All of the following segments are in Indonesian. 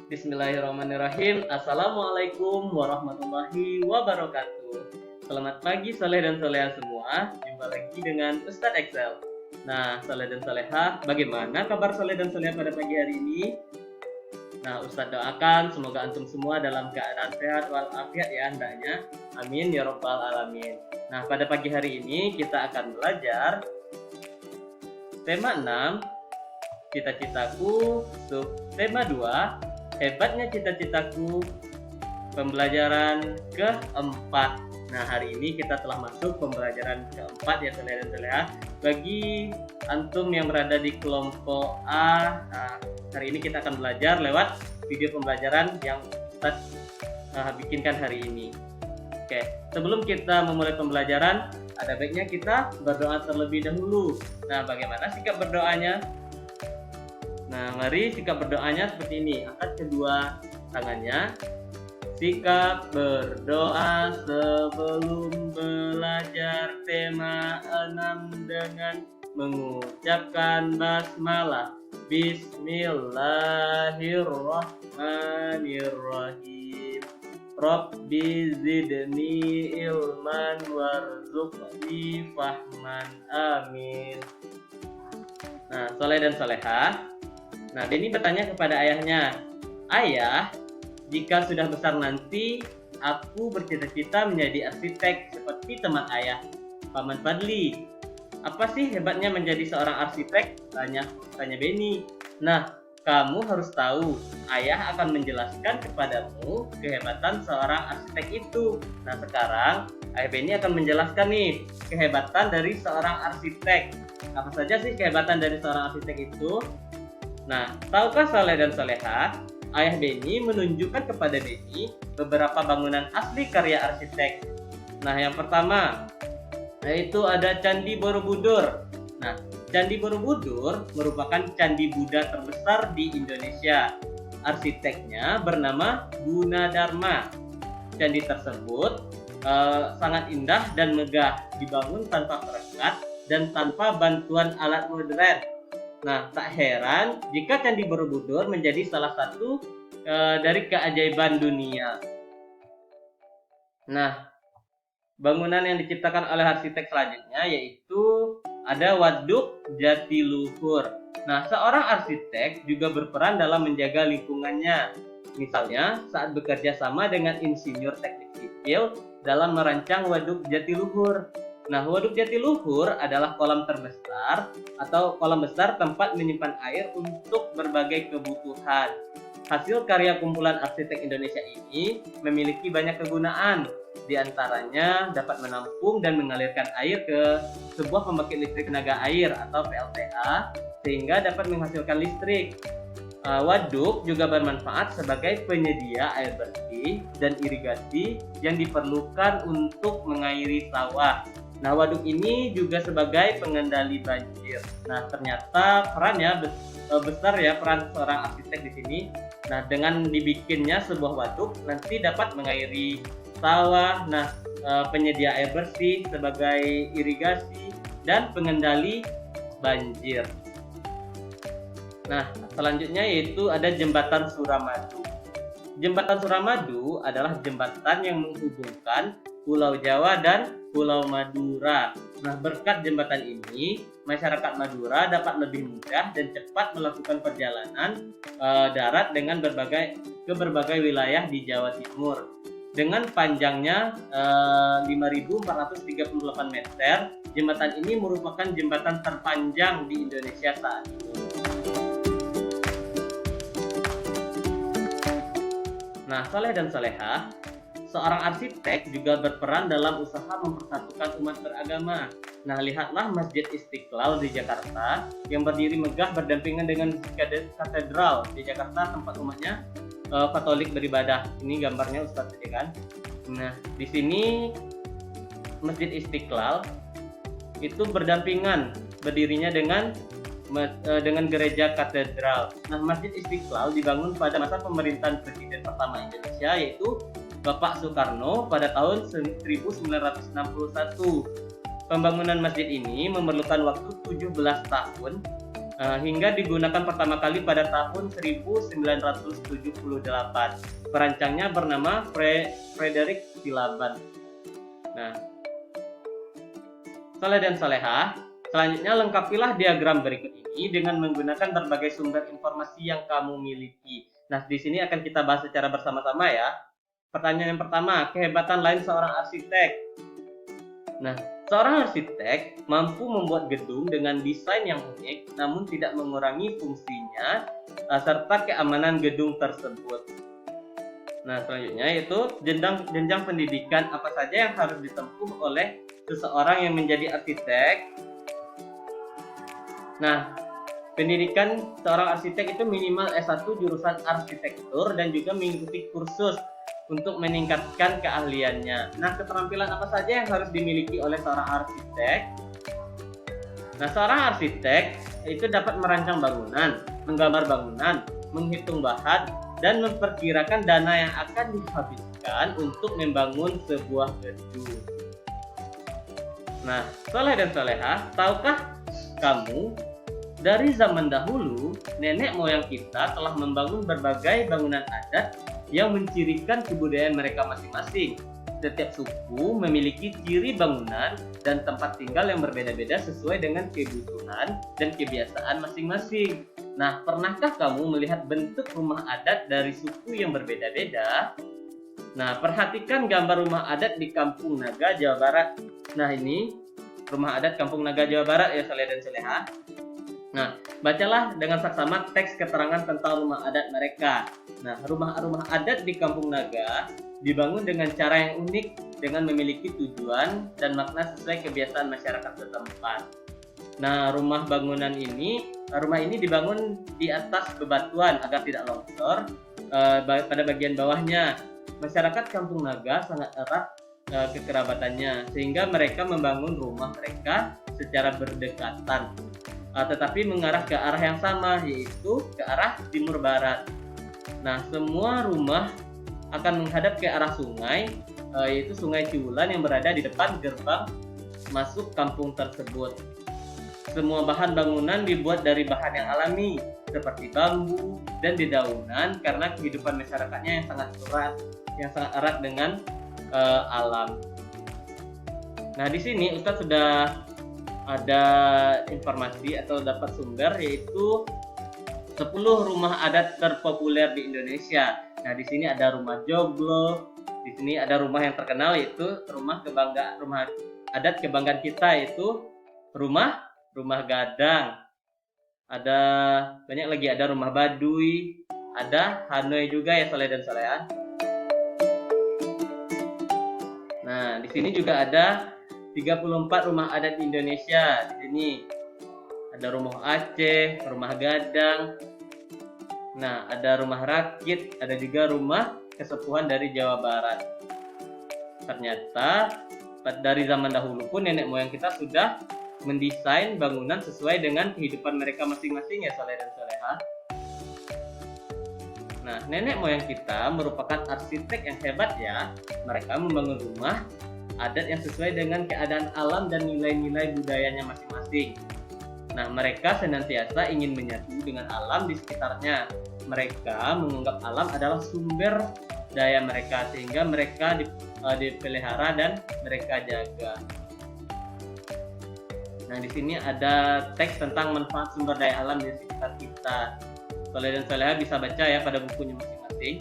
Bismillahirrahmanirrahim. Assalamualaikum warahmatullahi wabarakatuh. Selamat pagi Soleh dan Soleha semua. Jumpa lagi dengan Ustadz Excel. Nah, Soleh dan Soleha, bagaimana kabar Soleh dan Soleha pada pagi hari ini? Nah, Ustadz doakan semoga antum semua dalam keadaan sehat walafiat ya hendaknya. Amin ya rabbal alamin. Nah, pada pagi hari ini kita akan belajar tema 6, cita-citaku, tema 2, hebatnya cita-citaku, pembelajaran keempat. Nah, hari ini kita telah masuk pembelajaran keempat ya Soleha dan Soleha. Bagi antum yang berada di kelompok A, hari ini kita akan belajar lewat video pembelajaran yang Ustadz bikinkan hari ini. Oke, sebelum kita memulai pembelajaran, ada baiknya kita berdoa terlebih dahulu. Nah, bagaimana sikap berdoanya? Nah, mari sikap berdoanya seperti ini. Angkat kedua tangannya. Sikap berdoa sebelum belajar tema 6 dengan mengucapkan basmalah. Bismillahirrahmanirrahim. Rabbi zidni ilman warzuqni fahman. Amin. Nah, Soleh dan Soleha. Nah, Denny bertanya kepada ayahnya, "Ayah, jika sudah besar nanti, aku bercita-cita menjadi arsitek seperti teman ayah, Paman Fadli. Apa sih hebatnya menjadi seorang arsitek?" Tanya Benny. "Nah, kamu harus tahu, ayah akan menjelaskan kepadamu kehebatan seorang arsitek itu." Nah, sekarang ayah Benny akan menjelaskan nih kehebatan dari seorang arsitek. Apa saja sih kehebatan dari seorang arsitek itu? Nah, tahukah Soleh dan Soleha? Ayah Benny menunjukkan kepada Benny beberapa bangunan asli karya arsitek. Nah, yang pertama yaitu ada Candi Borobudur. Nah, Candi Borobudur merupakan candi Buddha terbesar di Indonesia. Arsiteknya bernama Gunadarma. Candi tersebut sangat indah dan megah, dibangun tanpa perekat dan tanpa bantuan alat modern. Nah, tak heran jika Candi Borobudur menjadi salah satu dari keajaiban dunia. Nah, bangunan yang diciptakan oleh arsitek selanjutnya yaitu ada Waduk Jatiluhur. Nah, seorang arsitek juga berperan dalam menjaga lingkungannya. Misalnya, saat bekerja sama dengan insinyur teknik sipil dalam merancang Waduk Jatiluhur. Nah, Waduk Jatiluhur adalah kolam terbesar atau kolam besar tempat menyimpan air untuk berbagai kebutuhan. Hasil karya kumpulan arsitek Indonesia ini memiliki banyak kegunaan. Di antaranya dapat menampung dan mengalirkan air ke sebuah pembangkit listrik tenaga air atau PLTA sehingga dapat menghasilkan listrik. Waduk juga bermanfaat sebagai penyedia air bersih dan irigasi yang diperlukan untuk mengairi sawah. Nah, waduk ini juga sebagai pengendali banjir. Nah, ternyata perannya besar ya, peran seorang arsitek di sini. Nah, dengan dibikinnya sebuah waduk nanti dapat mengairi sawah, penyedia air bersih sebagai irigasi dan pengendali banjir. Nah, selanjutnya yaitu ada Jembatan Suramadu. Jembatan Suramadu adalah jembatan yang menghubungkan Pulau Jawa dan Pulau Madura. Nah, berkat jembatan ini, masyarakat Madura dapat lebih mudah dan cepat melakukan perjalanan darat dengan berbagai wilayah di Jawa Timur. Dengan panjangnya 5.438 meter, jembatan ini merupakan jembatan terpanjang di Indonesia saat ini. Nah, Soleh dan Soleha, seorang arsitek juga berperan dalam usaha mempersatukan umat beragama. Nah, lihatlah Masjid Istiqlal di Jakarta yang berdiri megah berdampingan dengan katedral di Jakarta tempat umatnya Katolik beribadah. Ini gambarnya Ustadz saja kan. Nah, di sini Masjid Istiqlal itu berdampingan berdirinya dengan gereja katedral. Nah, Masjid Istiqlal dibangun pada masa pemerintahan Presiden pertama Indonesia yaitu Bapak Soekarno pada tahun 1961. Pembangunan masjid ini memerlukan waktu 17 tahun hingga digunakan pertama kali pada tahun 1978. Perancangnya bernama Frederick Silaban. Nah, Saleh dan Salehah, selanjutnya lengkapilah diagram berikut ini dengan menggunakan berbagai sumber informasi yang kamu miliki. Nah, di sini akan kita bahas secara bersama-sama ya. Pertanyaan yang pertama, kehebatan lain seorang arsitek. Nah, seorang arsitek mampu membuat gedung dengan desain yang unik namun tidak mengurangi fungsinya serta keamanan gedung tersebut. Nah, selanjutnya yaitu jenjang pendidikan apa saja yang harus ditempuh oleh seseorang yang menjadi arsitek. Nah, pendidikan seorang arsitek itu minimal S1 jurusan arsitektur dan juga mengikuti kursus untuk meningkatkan keahliannya. Nah, keterampilan apa saja yang harus dimiliki oleh seorang arsitek? Nah, seorang arsitek itu dapat merancang bangunan, menggambar bangunan, menghitung bahan, dan memperkirakan dana yang akan dihabiskan untuk membangun sebuah gedung. Nah, Saleh dan Salehah, tahukah kamu dari zaman dahulu nenek moyang kita telah membangun berbagai bangunan adat yang mencirikan kebudayaan mereka masing-masing. Setiap suku memiliki ciri bangunan dan tempat tinggal yang berbeda-beda sesuai dengan kebutuhan dan kebiasaan masing-masing. Nah, pernahkah kamu melihat bentuk rumah adat dari suku yang berbeda-beda? Nah, perhatikan gambar rumah adat di Kampung Naga, Jawa Barat. Nah, ini rumah adat Kampung Naga, Jawa Barat ya Saleh dan Salehah. Nah, bacalah dengan saksama teks keterangan tentang rumah adat mereka. Nah, rumah-rumah adat di Kampung Naga dibangun dengan cara yang unik dengan memiliki tujuan dan makna sesuai kebiasaan masyarakat setempat. Nah, rumah ini dibangun di atas bebatuan agar tidak longsor pada bagian bawahnya. Masyarakat Kampung Naga sangat erat kekerabatannya sehingga mereka membangun rumah mereka secara berdekatan. Tetapi mengarah ke arah yang sama, yaitu ke arah timur barat. Nah, semua rumah akan menghadap ke arah sungai, yaitu Sungai Ciulan yang berada di depan gerbang masuk kampung tersebut. Semua bahan bangunan dibuat dari bahan yang alami, seperti bambu dan dedaunan karena kehidupan masyarakatnya yang sangat erat dengan alam. Nah, di sini Ustadz sudah ada informasi atau dapat sumber yaitu 10 rumah adat terpopuler di Indonesia. Nah, di sini ada rumah joglo, di sini ada rumah yang terkenal yaitu rumah adat kebanggaan kita yaitu rumah Gadang. Ada banyak lagi, ada rumah Baduy, ada Hanoi juga ya Saleh dan Salehah. Nah, di sini juga ada 34 rumah adat di Indonesia. Di sini ada rumah Aceh, rumah Gadang. Nah, ada rumah Rakit, ada juga rumah kesepuhan dari Jawa Barat. Ternyata dari zaman dahulu pun nenek moyang kita sudah mendesain bangunan sesuai dengan kehidupan mereka masing-masing ya Saleh dan Salehah. Nah, nenek moyang kita merupakan arsitek yang hebat ya. Mereka membangun rumah adat yang sesuai dengan keadaan alam dan nilai-nilai budayanya masing-masing. Nah, mereka senantiasa ingin menyatu dengan alam di sekitarnya. Mereka menganggap alam adalah sumber daya mereka sehingga mereka dipelihara dan mereka jaga. Nah, di sini ada teks tentang manfaat sumber daya alam di sekitar kita. Saleh dan Salehah bisa baca ya pada bukunya masing-masing.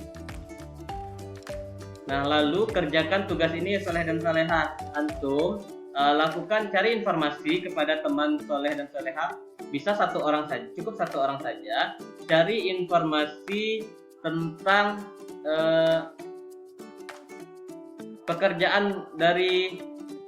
Nah, lalu kerjakan tugas ini ya Saleh dan Salehah. Antum lakukan cari informasi kepada teman Saleh dan Salehah. Bisa satu orang saja, cukup satu orang saja. Cari informasi tentang pekerjaan dari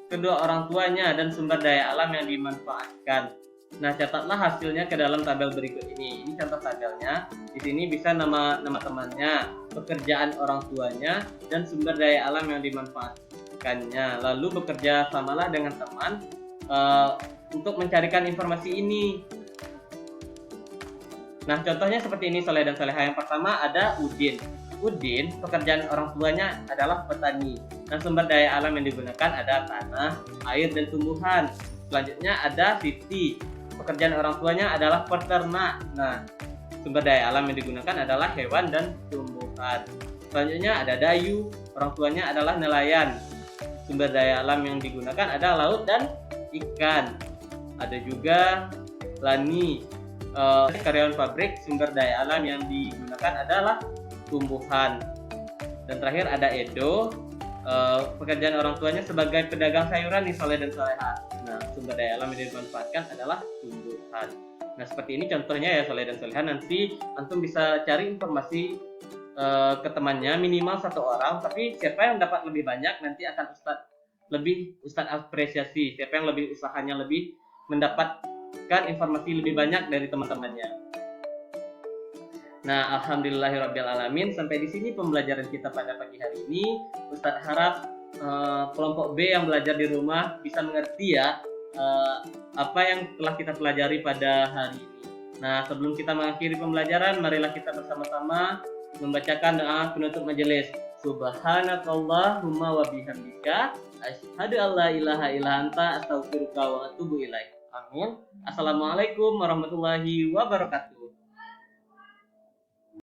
kedua orang tuanya dan sumber daya alam yang dimanfaatkan. Nah, catatlah hasilnya ke dalam tabel berikut ini. Ini contoh tabelnya. Di sini bisa nama temannya, pekerjaan orang tuanya, dan sumber daya alam yang dimanfaatkannya. Lalu bekerja samalah dengan teman untuk mencarikan informasi ini. Nah, contohnya seperti ini Saleh dan Salehah. Yang pertama ada Udin. Udin, pekerjaan orang tuanya adalah petani. Nah, sumber daya alam yang digunakan ada tanah, air, dan tumbuhan. Selanjutnya ada Siti. pekerjaan orang tuanya adalah peternak. Nah, sumber daya alam yang digunakan adalah hewan dan tumbuhan. Selanjutnya ada Dayu, orang tuanya adalah nelayan. Sumber daya alam yang digunakan adalah laut dan ikan. Ada juga Lani, karyawan pabrik. Sumber daya alam yang digunakan adalah tumbuhan. Dan terakhir ada Edo, pekerjaan orang tuanya sebagai pedagang sayuran di Soleh dan Soleha. Nah, sumber daya alam yang dimanfaatkan adalah tumbuhan. Nah, seperti ini contohnya ya Soleh dan Soleha. Nanti antum bisa cari informasi ke temannya minimal 1 orang, tapi siapa yang dapat lebih banyak nanti akan Ustadz apresiasi. Siapa yang lebih usahanya lebih mendapatkan informasi lebih banyak dari teman-temannya. Nah, alhamdulillahirrabbilalamin, sampai di sini pembelajaran kita pada pagi hari ini. Ustadz harap kelompok B yang belajar di rumah bisa mengerti ya apa yang telah kita pelajari pada hari ini. Nah, sebelum kita mengakhiri pembelajaran, marilah kita bersama-sama membacakan doa penutup majelis. Subhanakallahumma wa bihamdika asyhadu an la ilaha illa anta astaghfiruka wa atubu ilaik. Amin. Assalamualaikum warahmatullahi wabarakatuh.